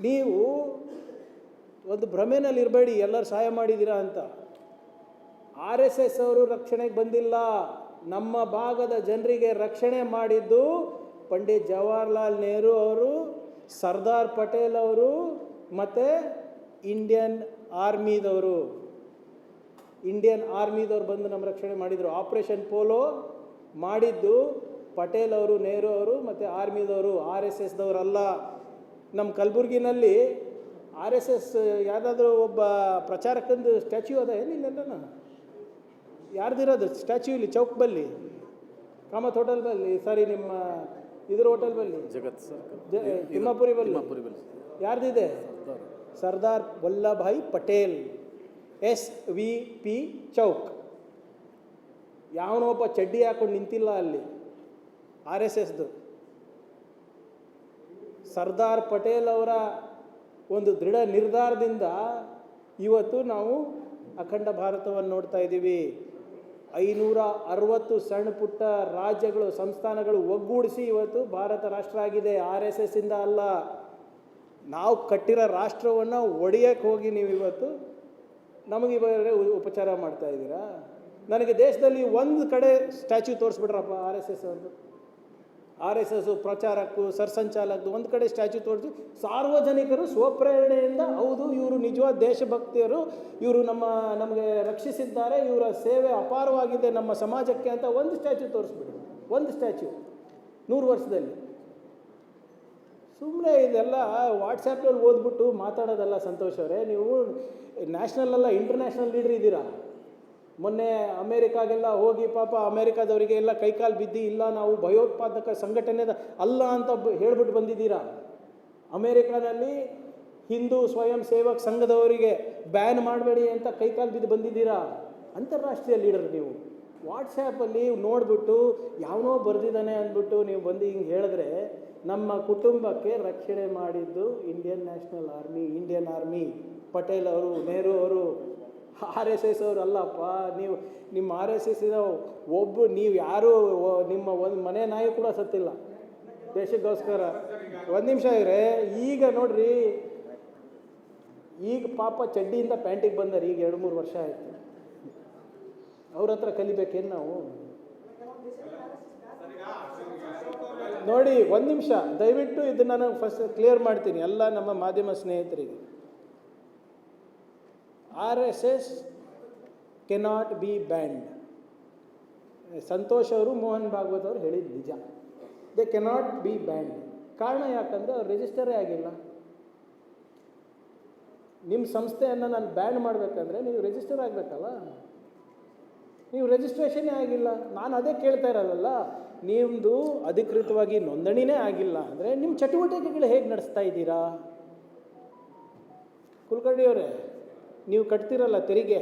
ನೀವು ಒಂದು ಭ್ರಮೆನಲ್ಲಿ ಇರಬೇಡಿ ಎಲ್ಲರೂ ಸಹಾಯ ಮಾಡಿದ್ದೀರಾ ಅಂತ. RSS ಅವರು ರಕ್ಷಣೆಗೆ ಬಂದಿಲ್ಲ. ನಮ್ಮ ಭಾಗದ ಜನರಿಗೆ ರಕ್ಷಣೆ ಮಾಡಿದ್ದು ಪಂಡಿತ್ ಜವಾಹರ್ಲಾಲ್ ನೆಹರು ಅವರು, ಸರ್ದಾರ್ ಪಟೇಲ್ ಅವರು ಮತ್ತು ಇಂಡಿಯನ್ ಆರ್ಮಿದವರು ಬಂದು ನಮ್ಮ ರಕ್ಷಣೆ ಮಾಡಿದರು. ಆಪರೇಷನ್ ಪೋಲೋ ಮಾಡಿದ್ದು ಪಟೇಲ್ ಅವರು, ನೆಹರು ಅವರು ಮತ್ತು ಆರ್ಮಿದವರು, RSSದವರಲ್ಲ. ನಮ್ಮ ಕಲಬುರ್ಗಿನಲ್ಲಿ RSS ಯಾವುದಾದ್ರೂ ಒಬ್ಬ ಪ್ರಚಾರಕಂದು ಸ್ಟ್ಯಾಚ್ಯೂ ಅದ ಏನಿಲ್ಲ, ಯಾರ್ದಿರೋದು ಸ್ಟ್ಯಾಚ್ಯೂ ಇಲ್ಲಿ ಚೌಕ್ ಬಲ್ಲಿ, ಕಾಮತ್ ಹೋಟೆಲ್ ಬಲ್ಲಿ, ಸಾರಿ ನಿಮ್ಮ ಇದ್ರ ಹೋಟೆಲ್ ಬಲ್ಲಿ, ಜಗತ್ ತಿಮ್ಮಾಪುರಿ ಬಲ್ಲಿ ಯಾರ್ದಿದೆ? ಸರ್ದಾರ್ ವಲ್ಲಭಾಯ್ ಪಟೇಲ್, SVP ಚೌಕ್. ಯಾವನೊಬ್ಬ ಚಡ್ಡಿ ಹಾಕೊಂಡು ನಿಂತಿಲ್ಲ ಅಲ್ಲಿ RSSದು. ಸರ್ದಾರ್ ಪಟೇಲ್ ಅವರ ಒಂದು ದೃಢ ನಿರ್ಧಾರದಿಂದ ಇವತ್ತು ನಾವು ಅಖಂಡ ಭಾರತವನ್ನು ನೋಡ್ತಾ ಇದ್ದೀವಿ. 560 ಸಣ್ಣ ಪುಟ್ಟ ರಾಜ್ಯಗಳು, ಸಂಸ್ಥಾನಗಳು ಒಗ್ಗೂಡಿಸಿ ಇವತ್ತು ಭಾರತ ರಾಷ್ಟ್ರ ಆಗಿದೆ. RSSಯಿಂದ ಅಲ್ಲ. ನಾವು ಕಟ್ಟಿರೋ ರಾಷ್ಟ್ರವನ್ನು ಒಡೆಯಕ್ಕೆ ಹೋಗಿ ನೀವು ಇವತ್ತು ನಮಗೆ ಉಪಚಾರ ಮಾಡ್ತಾ ಇದ್ದೀರಾ. ನನಗೆ ದೇಶದಲ್ಲಿ ಒಂದು ಕಡೆ ಸ್ಟ್ಯಾಚ್ಯೂ ತೋರಿಸ್ಬಿಟ್ರಪ್ಪ RSS ಪ್ರಚಾರಕ್ಕೂ ಸರ್ಸಂಚಾಲಕದ್ದು ಒಂದು ಕಡೆ ಸ್ಟ್ಯಾಚ್ಯೂ ತೋರಿಸಿ ಸಾರ್ವಜನಿಕರು ಸ್ವಪ್ರೇರಣೆಯಿಂದ ಹೌದು ಇವರು ನಿಜವಾದ ದೇಶಭಕ್ತಿಯರು, ಇವರು ನಮಗೆ ರಕ್ಷಿಸಿದ್ದಾರೆ, ಇವರ ಸೇವೆ ಅಪಾರವಾಗಿದೆ ನಮ್ಮ ಸಮಾಜಕ್ಕೆ ಅಂತ ಒಂದು ಸ್ಟ್ಯಾಚ್ಯೂ ತೋರಿಸ್ಬಿಡಿ. ಒಂದು ಸ್ಟ್ಯಾಚ್ಯೂ 100 ವರ್ಷದಲ್ಲಿ. ಸುಮ್ಮನೆ ಇದೆಲ್ಲ ವಾಟ್ಸಪ್ನಲ್ಲಿ ಓದ್ಬಿಟ್ಟು ಮಾತಾಡೋದಲ್ಲ ಸಂತೋಷ್ ಅವರೇ. ನೀವು ನ್ಯಾಷನಲ್ ಅಲ್ಲ ಇಂಟರ್ನ್ಯಾಷನಲ್ ಲೀಡ್ರ್ ಇದ್ದೀರಾ. ಮೊನ್ನೆ ಅಮೇರಿಕಾಗೆಲ್ಲ ಹೋಗಿ ಪಾಪ ಅಮೇರಿಕಾದವರಿಗೆ ಎಲ್ಲ ಕೈಕಾಲು ಬಿದ್ದು ಇಲ್ಲ ನಾವು ಭಯೋತ್ಪಾದಕ ಸಂಘಟನೆದ ಅಲ್ಲ ಅಂತ ಹೇಳ್ಬಿಟ್ಟು ಬಂದಿದ್ದೀರಾ. ಅಮೇರಿಕಾನಲ್ಲಿ ಹಿಂದೂ ಸ್ವಯಂ ಸೇವಕ್ ಸಂಘದವರಿಗೆ ಬ್ಯಾನ್ ಮಾಡಬೇಡಿ ಅಂತ ಕೈಕಾಲು ಬಿದ್ದು ಬಂದಿದ್ದೀರಾ. ಅಂತಾರಾಷ್ಟ್ರೀಯ ಲೀಡರ್ ನೀವು. ವಾಟ್ಸ್ಯಾಪಲ್ಲಿ ನೋಡಿಬಿಟ್ಟು ಯಾವನೋ ಬರೆದಿದ್ದಾನೆ ಅಂದ್ಬಿಟ್ಟು ನೀವು ಬಂದು ಹಿಂಗೆ ಹೇಳಿದ್ರೆ ನಮ್ಮ ಕುಟುಂಬಕ್ಕೆ ರಕ್ಷಣೆ ಮಾಡಿದ್ದು ಇಂಡಿಯನ್ ಆರ್ಮಿ, ಪಟೇಲ್ ಅವರು, ನೆಹರು ಅವರು, RSS ಅವರು ಅಲ್ಲಪ್ಪ. ನೀವು ನಿಮ್ಮ RSS ನೀವು ಯಾರು ನಿಮ್ಮ ಒಂದು ಮನೆ ನಾಯಿ ಕೂಡ ಸತ್ತಿಲ್ಲ ದೇಶಕ್ಕೋಸ್ಕರ. ಒಂದು ನಿಮಿಷ ಇದ್ರೆ ಈಗ ನೋಡ್ರಿ, ಈಗ ಪಾಪ ಚಡ್ಡಿಯಿಂದ ಪ್ಯಾಂಟಿಗೆ ಬಂದಾರೆ. ಈಗ 2-3 ವರ್ಷ ಆಯಿತು. ಅವ್ರ ಹತ್ರ ಕಲಿಬೇಕೇನು ನಾವು? ನೋಡಿ ಒಂದು ನಿಮಿಷ ದಯವಿಟ್ಟು ಇದನ್ನು ನಾನು ಫಸ್ಟ್ ಕ್ಲಿಯರ್ ಮಾಡ್ತೀನಿ ಎಲ್ಲ ನಮ್ಮ ಮಾಧ್ಯಮ ಸ್ನೇಹಿತರಿಗೆ. RSS cannot be band. Santosh ಅವರು, ಮೋಹನ್ ಭಾಗವತ್ ಅವರು ಹೇಳಿದ್ದು ನಿಜ. They cannot be band. ಕಾರಣ ಯಾಕಂದರೆ ಅವ್ರು ರಿಜಿಸ್ಟರೇ ಆಗಿಲ್ಲ. ನಿಮ್ಮ ಸಂಸ್ಥೆಯನ್ನು ನಾನು ಬ್ಯಾನ್ ಮಾಡಬೇಕಂದ್ರೆ ನೀವು ರಿಜಿಸ್ಟರ್ ಆಗಬೇಕಲ್ಲ. ನೀವು ರಿಜಿಸ್ಟ್ರೇಷನ್ನೇ ಆಗಿಲ್ಲ. ನಾನು ಅದೇ ಕೇಳ್ತಾ ಇರೋದಲ್ಲ, ನಿಮ್ಮದು ಅಧಿಕೃತವಾಗಿ ನೋಂದಣಿನೇ ಆಗಿಲ್ಲ ಅಂದರೆ ನಿಮ್ಮ ಚಟುವಟಿಕೆಗಳು ಹೇಗೆ ನಡೆಸ್ತಾ ಇದ್ದೀರಾ? ಕುಲಕರ್ಣಿ ಅವರೇ, ನೀವು ಕಟ್ತಿರಲ್ಲ ತೆರಿಗೆ,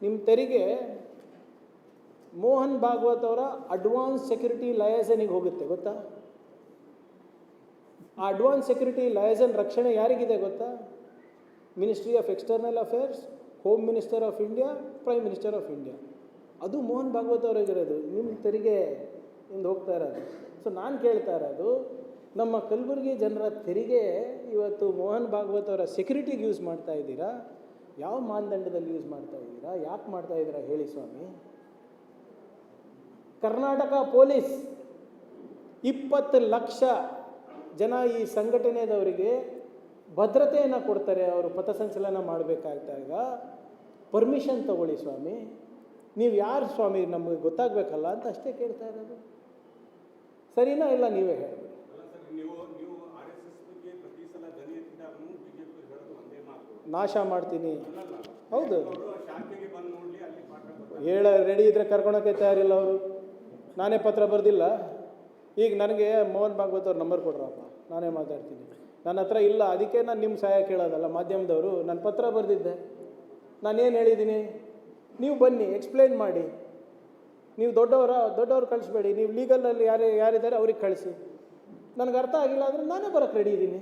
ನಿಮ್ಮ ತೆರಿಗೆ ಮೋಹನ್ ಭಾಗವತ್ ಅವರ ಅಡ್ವಾನ್ಸ್ ಸೆಕ್ಯೂರಿಟಿ ಲಯಸನಿಗೆ ಹೋಗುತ್ತೆ ಗೊತ್ತಾ? ಆ ಅಡ್ವಾನ್ಸ್ ಸೆಕ್ಯೂರಿಟಿ ಲಯಸನ್ ರಕ್ಷಣೆ ಯಾರಿಗಿದೆ ಗೊತ್ತಾ? Ministry of external affairs, home minister of India, prime minister of India. ಅದು ಮೋಹನ್ ಭಾಗವತ್ ಅವರಿಗಿರೋದು, ನಿಮ್ಮ ತೆರಿಗೆ ಇಂದ ಹೋಗ್ತಾ ಇರೋದು. ಸೊ ನಾನು ಕೇಳ್ತಾ ಇರೋದು, ನಮ್ಮ ಕಲಬುರಗಿ ಜನರ ತೆರಿಗೆ ಇವತ್ತು ಮೋಹನ್ ಭಾಗವತ್ ಅವರ ಸೆಕ್ಯೂರಿಟಿಗೆ ಯೂಸ್ ಮಾಡ್ತಾ ಇದ್ದೀರಾ? ಯಾವ ಮಾನದಂಡದಲ್ಲಿ ಯೂಸ್ ಮಾಡ್ತಾ ಇದ್ದೀರಾ? ಯಾಕೆ ಮಾಡ್ತಾ ಇದ್ದೀರಾ ಹೇಳಿ ಸ್ವಾಮಿ? ಕರ್ನಾಟಕ ಪೊಲೀಸ್ 20 ಲಕ್ಷ ಜನ ಈ ಸಂಘಟನೆದವರಿಗೆ ಭದ್ರತೆಯನ್ನು ಕೊಡ್ತಾರೆ. ಅವರು ಪಥಸಂಚಲನ ಮಾಡಬೇಕಾದಾಗ ಪರ್ಮಿಷನ್ ತಗೊಳ್ಳಿ ಸ್ವಾಮಿ. ನೀವು ಯಾರು ಸ್ವಾಮಿ ನಮಗೆ ಗೊತ್ತಾಗಬೇಕಲ್ಲ ಅಂತ ಅಷ್ಟೇ ಕೇಳ್ತಾ ಇರೋದು. ಸರಿನಾ ಇಲ್ಲ ನೀವೇ ಹೇಳಿ. ನಾಶ ಮಾಡ್ತೀನಿ, ಹೌದು ರೆಡಿ ಇದ್ರೆ ಕರ್ಕೊಳಕ್ಕೆ ತಯಾರಿಲ್ಲ ಅವರು. ನಾನೇ ಪತ್ರ ಬರೆದಿಲ್ಲ. ಈಗ ನನಗೆ ಮೋಹನ್ ಭಾಗವತ್ ಅವ್ರ ನಂಬರ್ ಕೊಡ್ರಪ್ಪ, ನಾನೇ ಮಾತಾಡ್ತೀನಿ. ನನ್ನ ಹತ್ರ ಇಲ್ಲ, ಅದಕ್ಕೆ ನಾನು ನಿಮ್ಮ ಸಹಾಯ ಕೇಳೋದಲ್ಲ. ಮಾಧ್ಯಮದವರು ನಾನು ಪತ್ರ ಬರೆದಿದ್ದೆ, ನಾನೇನು ಹೇಳಿದ್ದೀನಿ, ನೀವು ಬನ್ನಿ ಎಕ್ಸ್ಪ್ಲೇನ್ ಮಾಡಿ. ನೀವು ದೊಡ್ಡವರು ಕಳಿಸ್ಬೇಡಿ. ನೀವು ಲೀಗಲಲ್ಲಿ ಯಾರಿದ್ದಾರೆ ಅವ್ರಿಗೆ ಕಳಿಸಿ. ನನಗೆ ಅರ್ಥ ಆಗಿಲ್ಲ ಅಂದರೆ ನಾನೇ ಬರೋಕ್ಕೆ ರೆಡಿ ಇದ್ದೀನಿ.